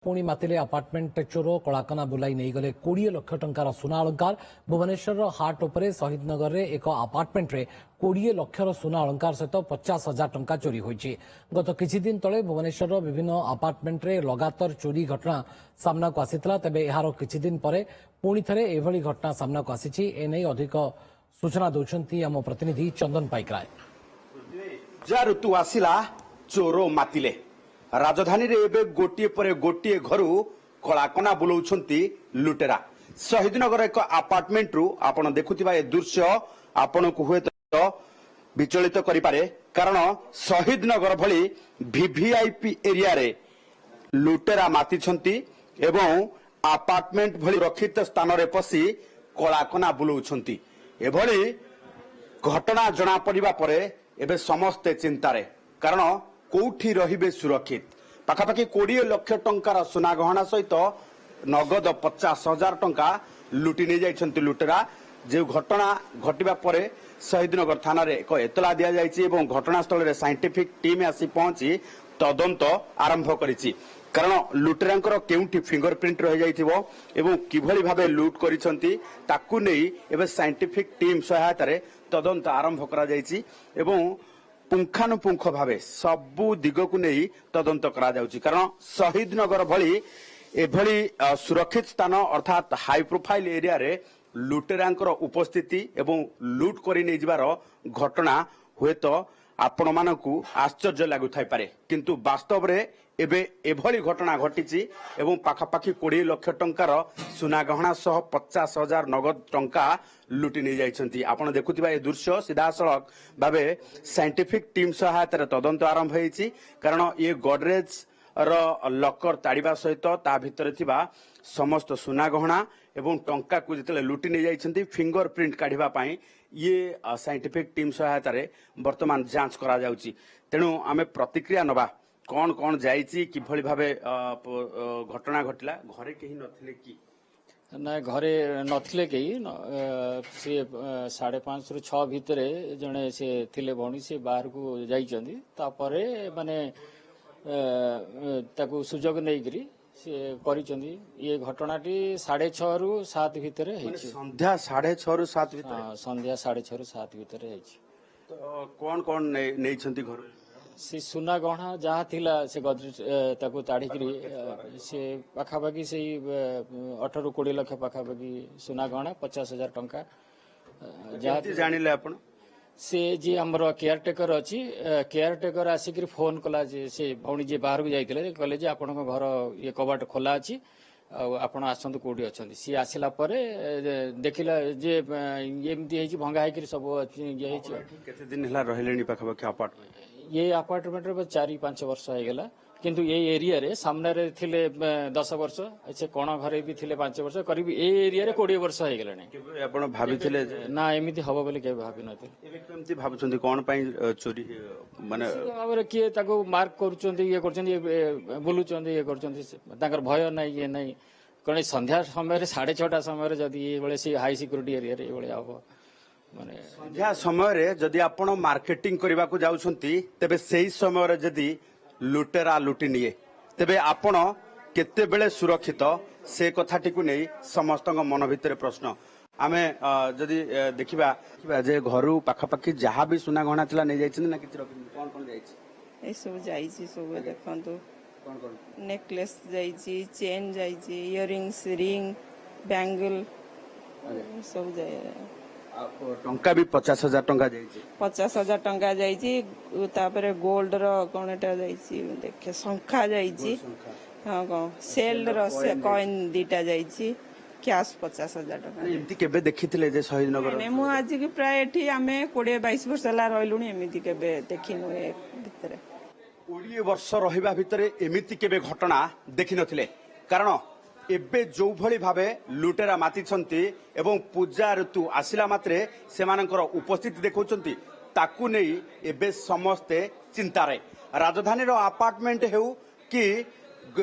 पुणी मातिले अपार्टमेंट चोर कलाकना बुलाई नहीं गले 20 लाख टंकार सुना अलंकार भुवनेश्वर हाट उपरे शहीद नगर रे एक अपार्टमेंट रे 20 लाख सुना अलंकार सहित 50,000 टंका चोरी होईछि। गत किछि दिन तले भुवनेश्वर विभिन्न अपार्टमेंट रे लगातार चोरी घटना सामना को आसीतला। तबे एहारो किछि दिन परे पुणी थरे एभली घटना सामना को आसीछि। एनै अधिक सूचना दउछंती हम प्रतिनिधि चंदन पाइकराय। जा ऋतु आसिला चोर मातिले राजधानी रे एबे गोटिए परे गोटिए घरु कलाकना बुलाउछंती लुटेरा। शहीदनगर एक अपार्टमेंट रु आपण देखुथिबा ए दृश्य आपण को हुए तो विचलित करि पारे, कारण शहीदनगर भली वीवीआईपी एरिया रे लुटेरा मातिछंती एवं अपार्टमेंट भली रक्षित स्थान रे पसी कलाकना बुलाउछंती। एभली घटना जणा पड़िबा परे एबे समस्ते चिंतारे, कारण कोठी रहिबे सुरक्षित। पाखापाखि 20 लाख टंकार सुना गहना सहित नगद 50,000 टंका लुटी नहीं जाइछंती लुटेरा। जे घटना घटिबा परे शहीदनगर थाना रे एक एतला दिया जाइछि एवं घटनास्थल रे साइंटिफिक टीम आसी पहुंची तदंत आरंभ करिछि, कारण लुटेरांकर केउंठी फिंगरप्रिंट रहि जाइथिबो एवं किभली भाबे लूट करिसंती ताकू नै एबे साइंटिफिक टीम सहायता रे तदंत आरंभ करा जाइछि एवं पुंखानुपुंख भावे सबु दिग को नहीं तदंत करा जाउछि। कारण शहीदनगर भली एभली सुरक्षित स्थान अर्थात हाई प्रोफाइल एरिया रे लुटेरांकर उपस्थिति एवं लूट करी नै जिवार घटना हुए तो आपण मानकू आश्चर्य लागु थाई पारे, किंतु वास्तव रे एबे एभली घटना घटिछि एवं पाखापाखि 20 लाख टंकार सुना गहना सह 50,000 नगद टंका लुटी नहीं जाइछंती। आपण देखुथिबा ए दृश्य सीधासळख भाबे साइंटिफिक टीम सहायतार तदंत आरंभ होईछि, कारण ये गोडरेज रो लकर ताड़ीबा सहित ता भितर थिबा समस्त सुना गहना एवं टंका को जतले लुटी नहीं जाइछंती फिंगरप्रिंट काढिबा पई ये साइंटिफिक टीम सहायतार वर्तमान जांच करा जाउछि। तेणु आमे प्रतिक्रिया नबा कौन कौन जाइछि किभली भाबे घटना घटिला। घरे केही नथिले कि ना घरे नथिले केही से 5:30 रु 6 भितरे जणे से थिले भणी से बाहर को जाइछंती। तापरे माने ताकू सुजोग नैकरी से करिछंती। ये घटनाटी 6:30 रु 7 भितरे हेछि। संध्या 6:30 रु 7 भितरे। हां, संध्या 6:30 रु 7 भितरे हेछि। तो कौन कौन नैछंती घर से सुना गहना जहाँ थिला से गदरेज ताकू ताड़िकी से पाखापाखि से 18 ରୁ 20 लाख पाखापाखि सुना गहना 50,000 टंका जहाँ जानिले आपण से जे हमर केयरटेकर अछि केयरटेकर आसिक फोन कला जे से भौणी जे बाहर को जाइतिले कहले जे आपन घर ये कबाट खोला अछि आपण आसंत कोठी अछंती। सी आसिला परे देखिला जे एमती हेछि भंगा हेकि सब ये हेछि। केते दिन हला रहलेनी पाखापाखि अपार्टमेंट ये अपार्टमेंट रे 4-5 वर्ष हो गला, किंतु ये एरिया रे सामने रे थिले 10 वर्ष से कोण घरे भी थिले 5 वर्ष करीब ए एरिया रे 20 वर्ष हो गलानी। आपण भाबिथिले ना एमिति हबो बोले के भाबी नथिले। एबे केमति भाबुछंती कोन पई चोरी माने हमरे के ताको मार्क करूचंती ये करचंती बुलुचंती ये करचंती ताकर भय नै ये नै कोन संध्या समय रे 6:30 समय रे जदी ए बेले से हाई सिक्योरिटी एरिया रे ए बेले आबो माने संध्या समय रे जदी आपण मार्केटिंग करबा को जाउछंती तबे सेही समय रे जदी लुटेरा लुटी निये तेबे आपण केते बेले सुरक्षित से कथाटी को नहीं समस्त मन भितर प्रश्न। आमे जदी देखिबा जे घरु पाखापाखि जहाँ भी सुना गहना थिला नहीं जाइछन ना किछ कोन कोन जाइछ ए सब जाइछि। सब देखंतु कोन कोन नेकलेस जाइछि, चेन जाइछि, इयरिंग्स, रिंग, बैंगल सब जाय। टंका भी 50,000 टंका जाइछि। 50,000 टंका जाइछि। तापरे गोल्ड रो कोनटा जाइछि देखे संख्या जाइछि। हां को सेल रो से कॉइन दीटा जाइछि। कैश 50,000 टंका एमती केबे देखिथिले जे शहीदनगर ने मु आज की प्राय एठी आमे 20-22 वर्ष ला रहलुनी एमिति केबे देखिनु ए भितरे 20 वर्ष रहिबा भितरे एमिति केबे घटना देखि नथिले। कारण एबे जो भली भावे लुटेरा मातिछंती एवं पूजा ऋतु आसिला मात्रे सेमानकर उपस्थिति देखौछंती ताकू नै एबे समस्ते चिंतारे। राजधानी रो अपार्टमेंट हेउ कि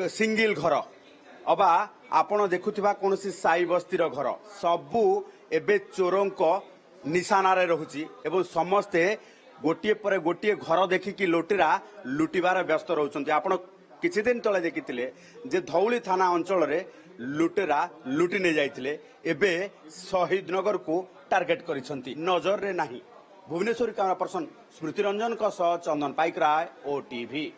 सिंगल घर अबा आपण देखुथिबा कोनोसी साई बस्तीर घर सबु एबे चोरंक निशाना रे रहुची एवं समस्ते गोटिए परे गोटिए घर देखिकी लुटेरा लुटिबार व्यस्त रहउछंती। आपण କିଛି ଦିନ ତଳେ ଦେଖିଥିଲେ ଯେ ଧଉଳି ଥାନା ଅଞ୍ଚଳରେ ଲୁଟେରା ଲୁଟି ନେଇଯାଇଥିଲେ ଏବେ ଶହୀଦ ନଗରକୁ ଟାର୍ଗେଟ କରିଛନ୍ତି ନଜରରେ ନାହିଁ। ଭୁବନେଶ୍ୱର କ୍ୟାମେରା ପର୍ସନ ସ୍ମୃତି ରଞ୍ଜନଙ୍କ ସହ ଚନ୍ଦନ ପାଇକରାୟ OTV।